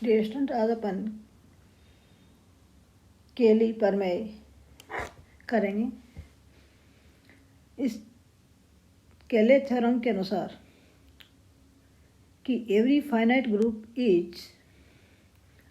Dear student, आज अपन केली प्रमेय करेंगे। इस केले थ्योरम के अनुसार कि every finite group is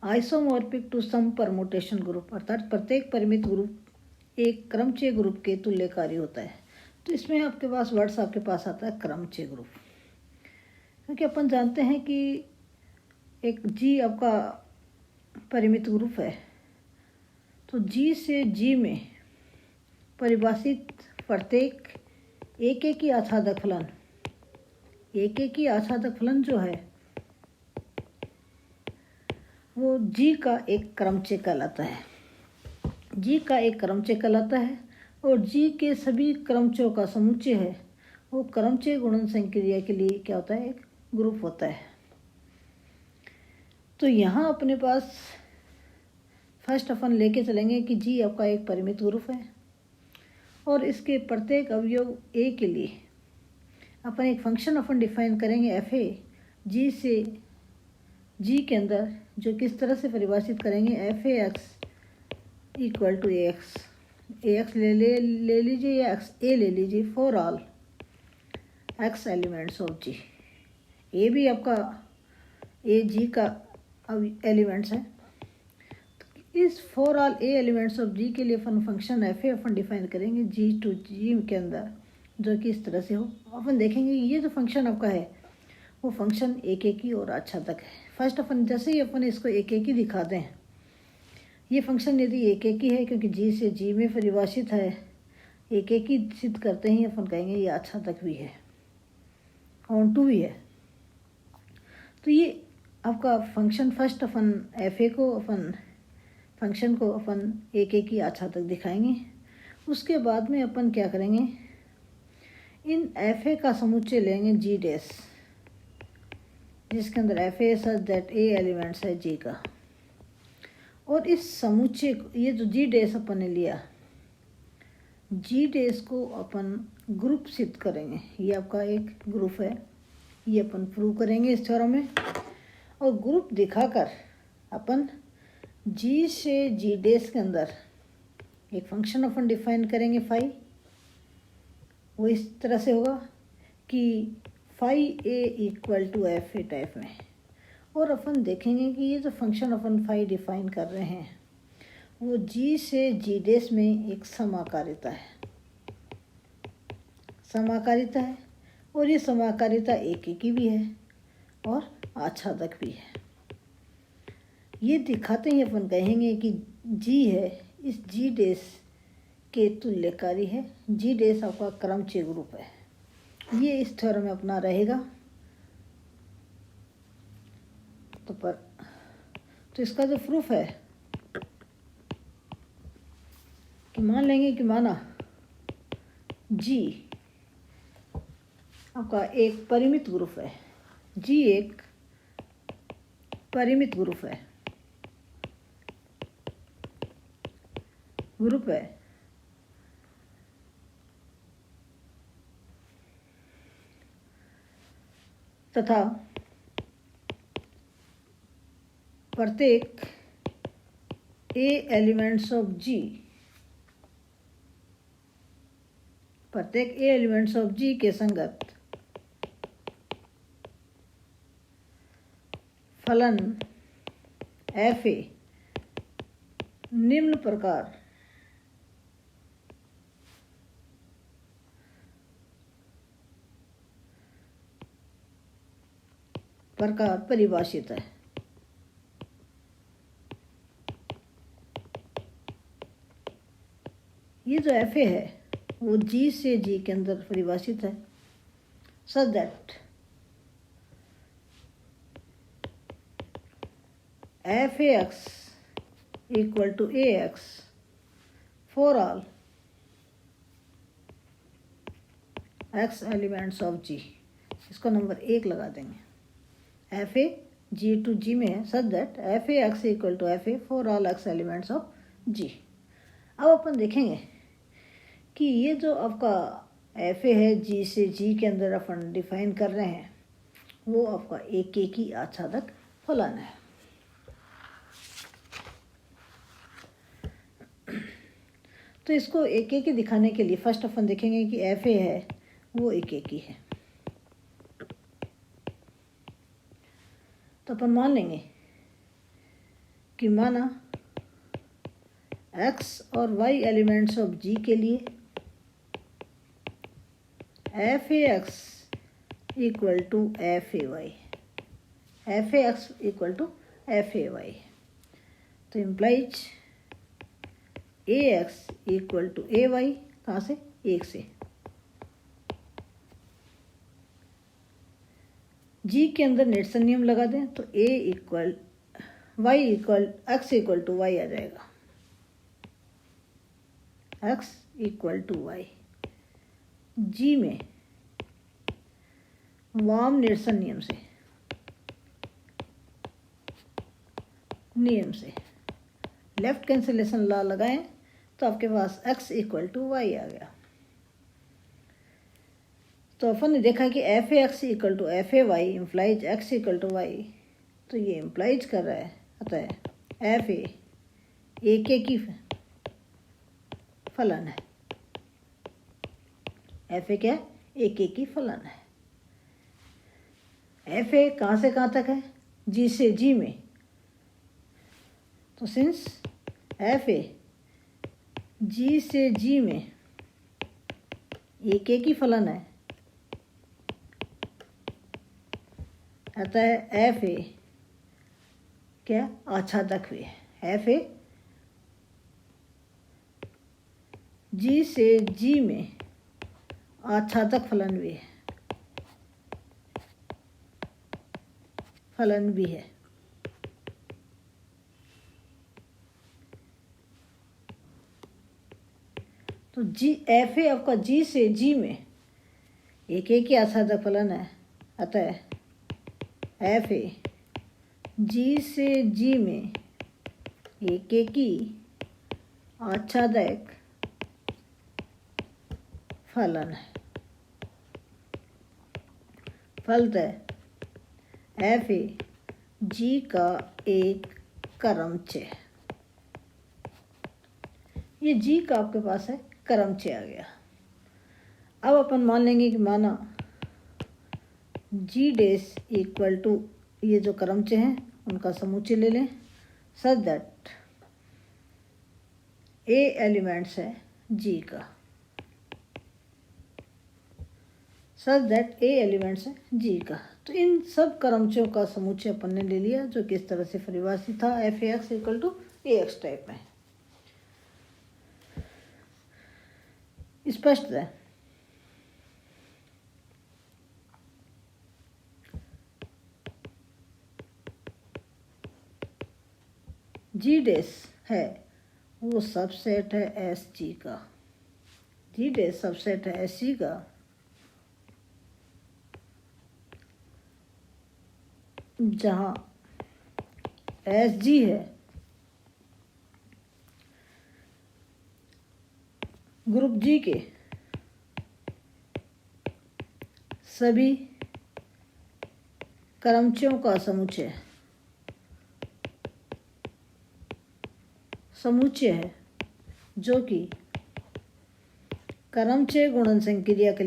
isomorphic to some permutation group, अर्थात प्रत्येक परिमित ग्रुप एक क्रमचय ग्रुप के तुल्यकारी होता है। तो इसमें आपके पास वर्ड्स आपके पास आता है क्रमचय ग्रुप, क्योंकि अपन जानते हैं कि एक जी आपका परिमित ग्रुप है, तो जी से जी में परिभाषित प्रत्येक एक ही आच्छादक फलन, एक ही आच्छादक फलन जो है वो जी का एक क्रमचय कहलाता है। जी का एक क्रमचय कहलाता है और जी के सभी क्रमचयों का समुच्चय है वो क्रमचय गुणन संक्रिया के लिए क्या होता है, एक ग्रुप होता है। तो यहाँ अपने पास फर्स्ट अपन लेके चलेंगे कि जी आपका एक परिमित ग्रुप है और इसके प्रत्येक अवयव ए के लिए अपन एक फंक्शन अपन डिफाइन करेंगे एफ ए जी से जी के अंदर, जो किस तरह से परिभाषित करेंगे F A x equal to A X ले लीजिए या एक्स ए ले लीजिए for all X elements of G. A भी आपका ए जी का एलिमेंट्स है। इस for all A elements of G के लिए अपन फंक्शन एफ ए अपन डिफाइन करेंगे जी टू जी के अंदर, जो कि इस तरह से हो। अपन देखेंगे ये जो फंक्शन आपका है वो फंक्शन एक ही और आच्छादक है। फर्स्ट अपन जैसे ही अपन इसको एक ही दिखा दें, ये फंक्शन यदि एक ही है क्योंकि जी से जी में परिभाषित है, एक ही सिद्ध करते ही अपन कहेंगे ये आच्छादक भी है, ऑन टू भी है। तो ये आपका function first upon F A को अपन फंक्शन को अपन एक ही आच्छादक दिखाएंगे। उसके बाद में अपन क्या करेंगे, इन एफ ए का समुच्चय लेंगे जी डैश, जिसके अंदर F A such that A elements है जी का, और इस समुच्चय ये जो जी डैश अपन ने लिया, जी डैश को अपन ग्रुप सिद्ध करेंगे। ये आपका एक ग्रुप है, ये अपन प्रूव करेंगे इस थ्योरम में। और ग्रुप दिखाकर अपन जी से जी डैश के अंदर एक फंक्शन अपन डिफाइन करेंगे फाई। वो इस तरह से होगा कि phi a equal to F a type में। और अपन देखेंगे कि ये जो फंक्शन अपन फाई डिफाइन कर रहे हैं वो जी से जी डैश में एक समाकारिता है, समाकारिता है, और ये समाकारिता एक की भी है और आच्छादक भी है। ये दिखाते ही अपन कहेंगे कि जी है इस जी डैश के तुल्यकारी है। जी डैश आपका क्रमचय ग्रुप है। ये इस थ्योरम में अपना रहेगा। तो इसका जो प्रूफ है कि मान लेंगे कि माना जी आपका एक परिमित ग्रुप है, जी एक परिमित ग्रुप है तथा प्रत्येक ए एलिमेंट्स ऑफ जी, प्रत्येक ए एलिमेंट्स ऑफ जी के संगत फलन एफ ए निम्न प्रकार परिभाषित है। ये जो एफ ए है वो जी से जी के अंदर परिभाषित है, such that F A x equal to A X for all X elements of G. इसको नंबर 1 लगा देंगे। F A ji to G में है, such that F A x equal to F A for all X elements of G. अब अपन देखेंगे कि ये जो आपका एफ ए है जी से जी के अंदर अपन डिफाइन कर रहे हैं वो आपका एक ही आच्छादक फलन है। तो इसको एक एक ही दिखाने के लिए फर्स्ट अपन देखेंगे कि एफ ए है वो एक एक ही है। तो अपन मान लेंगे कि माना x और y एलिमेंट्स ऑफ G के लिए F A x equal to F A Y, F A x equal to F A Y, तो implies A x equal to A Y, कहाँ से, एक से। जी के अंदर नेटसन नियम लगा दें तो A equal Y equal X equal to Y आ जाएगा, X equal to Y. G में वाम निरसन नियम से लेफ्ट कैंसिलेशन लॉ लगाएं तो आपके पास x इक्वल टू वाई आ गया। तो अपन ने देखा कि F A x equal to F A y implies x equal to y, तो ये इम्प्लाइज कर रहा है अतः एफ ए एक की फलन है, एफ ए क्या, एक की फलन है। एफ ए कहाँ से कहाँ तक है, जी से जी में, तो सिंस एफ ए जी से जी में एक ही फलन है अतः एफ ए क्या, आच्छादक भी है। एफ ए जी से जी में आच्छादक फलन भी है, फलन भी है। तो जी एफ ए आपका जी से जी में एक ही आच्छादक फलन है अतः एफ ए जी से जी में एक ही आच्छादक फलन है। फलतः एफ ए जी का एक क्रमचय है। ये जी का आपके पास है क्रमचय आ गया। अब अपन मान लेंगे कि माना जी डेस इक्वल टू ये जो क्रमचय हैं उनका समुच्चय ले लें सच दैट ए एलिमेंट्स है जी का, सच दैट ए एलिमेंट्स है जी का। तो इन सब क्रमचयों का समुच्चय अपन ने ले लिया जो किस तरह से परिभाषित था, f A x equal to A x type में। स्पष्ट है। जी डेस है वो सबसेट है एस जी का, जी डेस सबसेट है एस जी का जहाँ एस जी है ग्रुप जी के सभी क्रमचयों का समुच्चय है जो कि क्रमचय गुणन संक्रिया के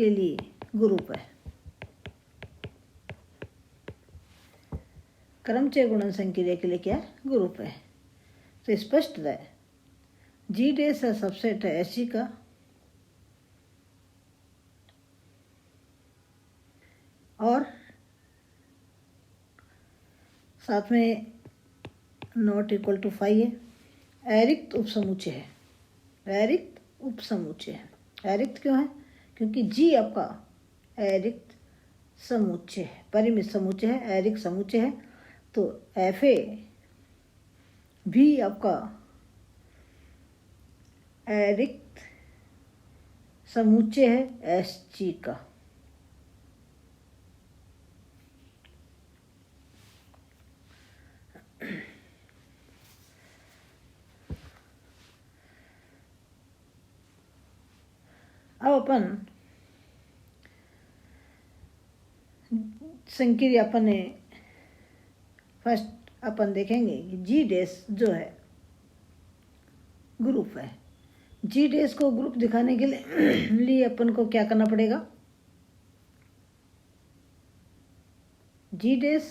लिए ग्रुप है। क्रमचय गुणन संक्रिया के लिए क्या ग्रुप है। तो स्पष्ट है जी डेस है सबसेट है एस जी का और साथ में नॉट इक्वल टू 5 है। अरिक्त उपसमुच्चय है, अरिक्त उपसमुच्चय है। अरिक्त क्यों है, क्योंकि जी आपका अरिक्त समुच्चय है, परिमित समुच्चय है, अरिक्त समुच्चय है। तो एफ ए भी आपका अरिक्त समुच्चय है एस जी का। अब अपन संक्रिया अपन ने फर्स्ट अपन देखेंगे कि जी डैश जो है ग्रुप है। जी डैश को ग्रुप दिखाने के लिए अपन को क्या करना पड़ेगा, जी डैश,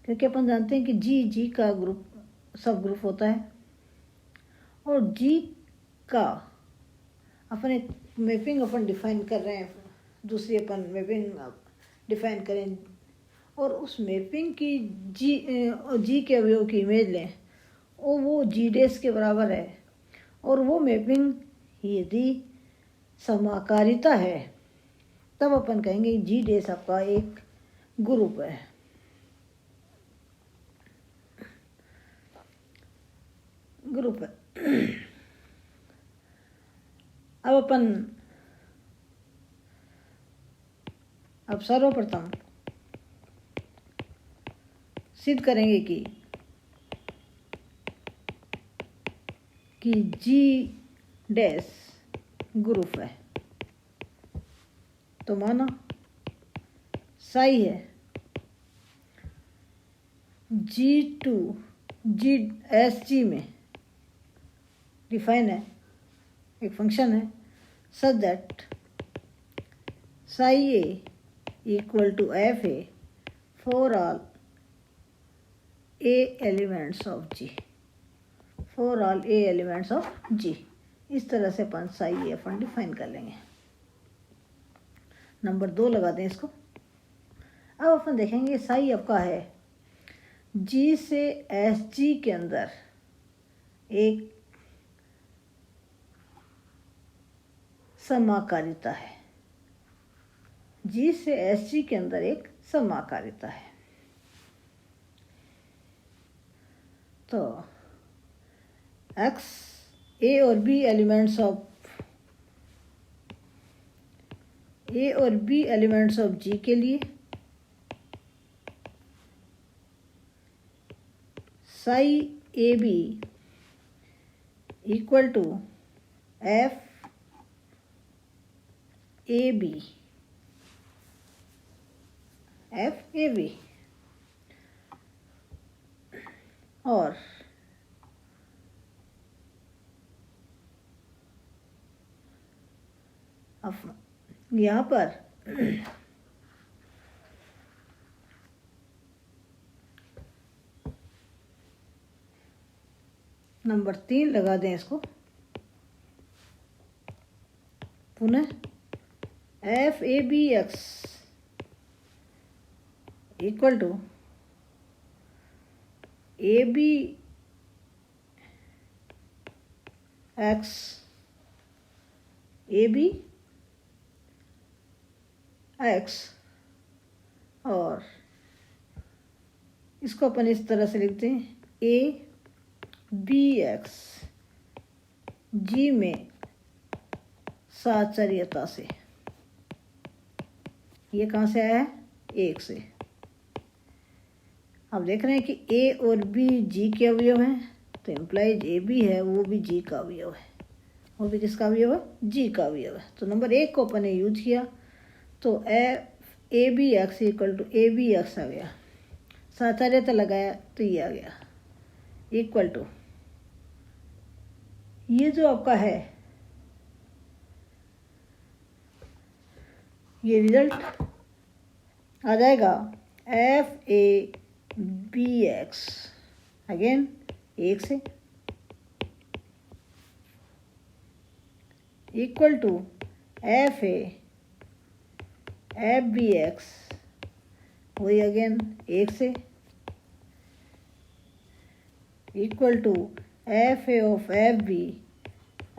क्योंकि अपन जानते हैं कि जी का ग्रुप सब ग्रुप होता है, और जी का अपन एक मैपिंग अपन डिफाइन कर रहे हैं, दूसरी अपन मैपिंग डिफाइन करें, और उस मैपिंग की जी के अवयव की इमेज लें और वो जी डैश के बराबर है, और वो मैपिंग यदि समाकारिता है तब अपन कहेंगे जी डैश आपका एक ग्रुप है। ग्रुप है। अब सर्वप्रथम सिद्ध करेंगे कि जी डैश ग्रुप है। तो माना साई है G2 जी एस जी में डिफाइन है, एक फंक्शन है such that psi A equal to F A for all A elements of G, for all A elements of G. इस तरह से अपन साई ए अपन डिफाइन कर लेंगे। नंबर 2 लगा दें इसको। अब अपन देखेंगे साई आपका है जी से एस जी के अंदर एक समाकारिता है, जी से एस जी के अंदर एक समाकारिता है। तो एक्स ए और बी एलिमेंट्स ऑफ जी के लिए psi a b equal to F a b और अब यहाँ पर नंबर 3 लगा दें इसको पुनः f a B x equal to A B x a B x, और इसको अपन इस तरह से लिखते हैं ए बी एक्स जी में साचर्यता से। ये कहाँ से आया है, 1 से। अब देख रहे हैं कि ए और बी जी के अवयव हैं, तो इम्प्लाइज ए बी है वो भी जी का अवयव है, वो भी किसका अवयव है, जी का अवयव है। तो नंबर 1 को अपन ने यूज किया, तो A B x equal to A B X आ गया, साचार्यता लगाया तो ये आ गया, इक्वल टू ये जो आपका है ये रिजल्ट आ जाएगा f a B x again 1 से equal to f b x वही अगेन 1 से equal to F a of f b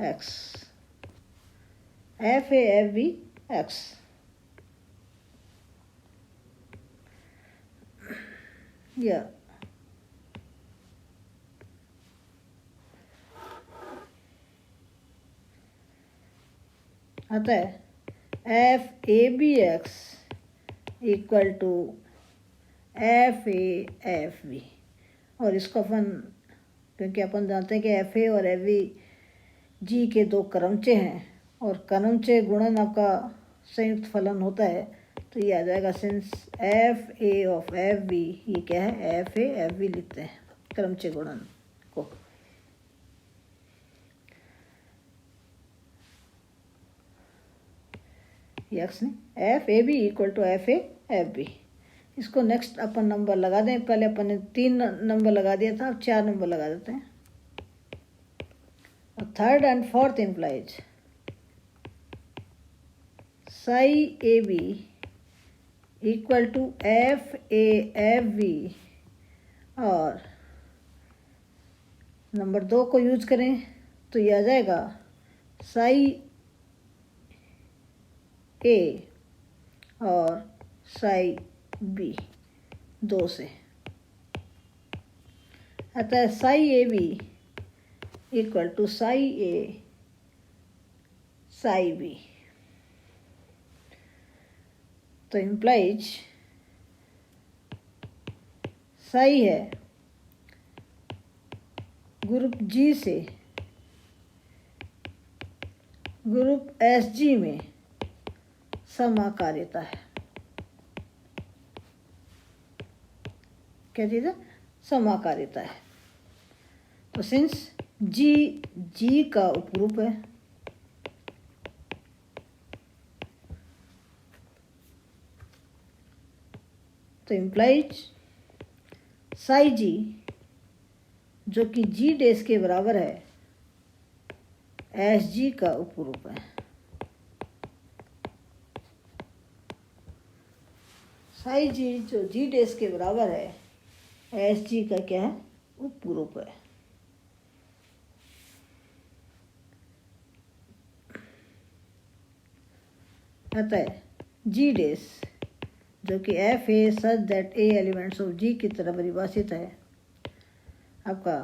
x या आता है f a B x equal to f b, और इसको अपन क्योंकि अपन जानते हैं कि एफ ए और एफ बी जी के 2 क्रमचय हैं और क्रमचय गुणन आपका संयुक्त फलन होता है, तो ये आ जाएगा since f a of f b, ये क्या है, एफ ए एफ बी लिखते हैं क्रमचय गुणन को। यक्स ने f a b equal to F a f b. इसको नेक्स्ट अपन नंबर लगा दें, पहले अपन ने 3 नंबर लगा दिया था, अब 4 नंबर लगा देते हैं। और third and fourth implies psi a b equal to F a f b, और नंबर 2 को यूज करें तो यह आ जाएगा साई ए और साई बी 2 से, अतः psi a b equal to psi a psi b. तो इम्प्लाइज साई है ग्रुप जी से ग्रुप एस जी में समाकारिता है। क्या चीज़ है, समाकारिता है। तो सिंस जी जी का उपरूप है, तो इम्प्लाइज साई जी जो कि जी डेस के बराबर है एस जी का उपरूप है। साई जी जो जी डेस के बराबर है एस जी का क्या है, उपरूप है। अतः जी डेस जो कि F A such that A elements of G की तरह परिभाषित है, आपका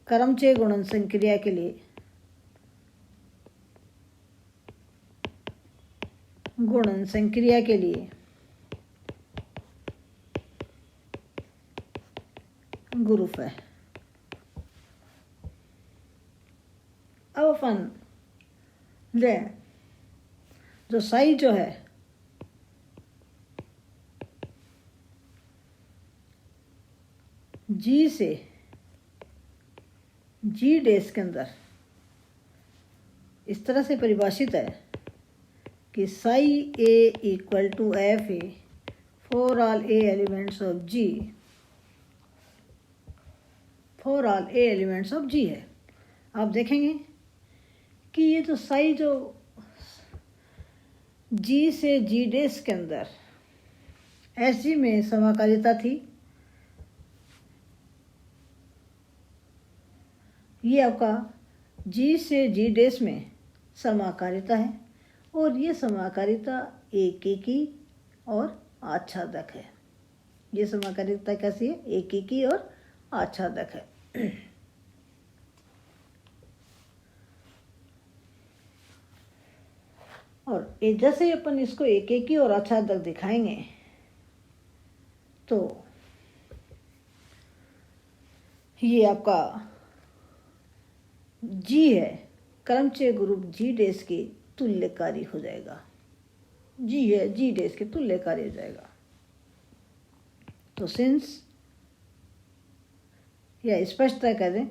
क्रमचय गुणन संक्रिया के लिए ग्रुप है। अब अपन लें जो साई जो है जी से जी डेस के अंदर इस तरह से परिभाषित है कि psi A equal to F A for all A elements of G, for all A elements of G है। आप देखेंगे कि ये जो साई जो जी से जी डेस के अंदर एस जी में समाकारिता थी, ये आपका जी से जी डेस में समाकारिता है, और ये समाकारिता एकेकी और आच्छादक है। ये समाकारिता कैसी है, एकेकी और आच्छादक है। और जैसे अपन इसको एकेकी और आच्छादक दिखाएंगे तो ये आपका जी है क्रमचय ग्रुप जी डेस के तुल्यकारी हो जाएगा। जी है जी डेस के तुल्यकारी हो जाएगा। तो सिंस या स्पष्टता कर दें,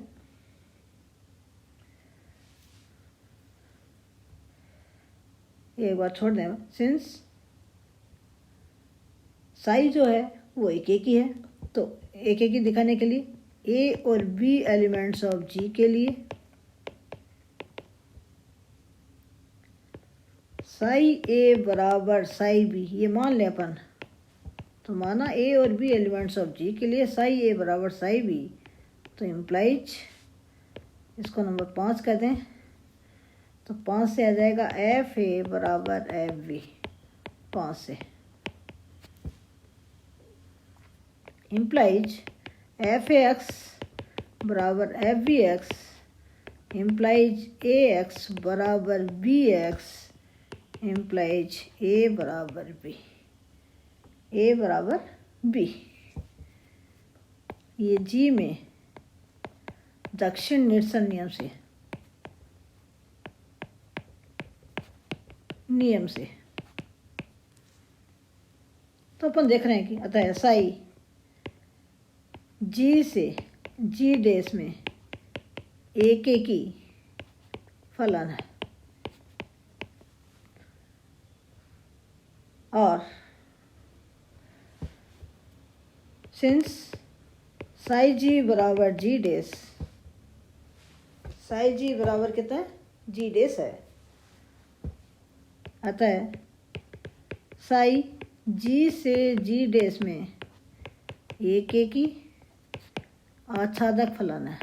एक बार छोड़ दें, सिंस साई जो है वो एकेकी है, तो एकेकी दिखाने के लिए ए और बी एलिमेंट्स ऑफ जी के लिए साई ए बराबर साई बी, ये मान लें अपन, तो माना ए और बी एलिमेंट्स ऑफ जी के लिए साई ए बराबर साई बी, तो इम्प्लाइज इसको नंबर 5 कर दें, तो 5 से आ जाएगा एफ ए बराबर एफ बी, 5 से इम्प्लाइज एफ ए एक्स बराबर F b x implies A x बराबर बी एक्स इम्प्लाइज ए बराबर बी, ए बराबर बी। ये जी में दक्षिण निरसन नियम से तो अपन देख रहे हैं कि अतः साई जी से जी डैश में एक की फलन है और सिंस साई जी बराबर जी डैश, साई जी बराबर कितना है, जी डैश है, अतः साई जी से जी डैश में एक की आच्छादक फलन है।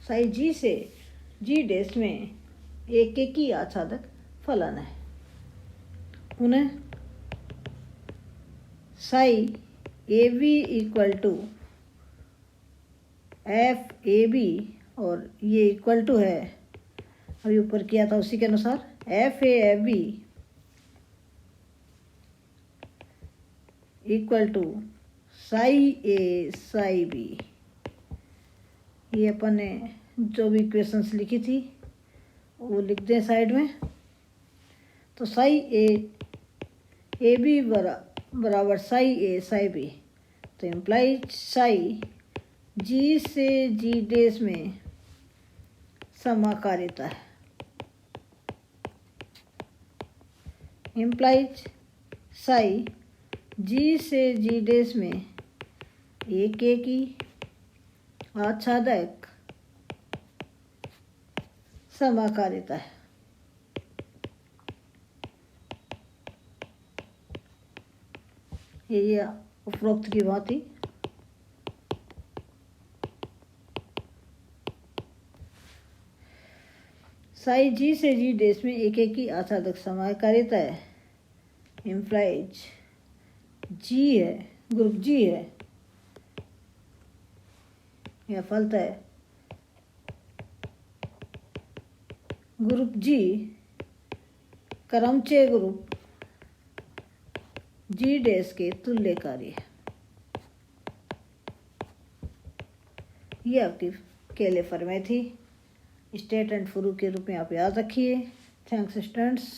साई जी से जी डैश में एक की आच्छादक फलन है। पुनः psi a b equal to F a b, और ये इक्वल टू है अभी ऊपर किया था उसी के अनुसार f a f b equal to psi a psi b. ये अपन ने जो भी इक्वेशंस लिखी थी वो लिख दें साइड में। तो साई ए बी बराबर साई ए साई बी, तो इम्प्लाइज साई जी से जी डैश में समाकारिता है। इम्प्लाइज साई जी से जी डैश में एक की आच्छादक समाकारिता है। ये उपरोक्त की भांति साई जी से जी डैश में एक की आच्छादक समाकारिता है। इम्प्लाइज जी है, ग्रुप जी है, यह फलता है ग्रुप जी क्रमचय ग्रुप जी डैश के तुल्यकारी है। ये आपकी केले फरमाई थी, स्टेट एंड प्रूफ के रूप में आप याद रखिए। Thanks students.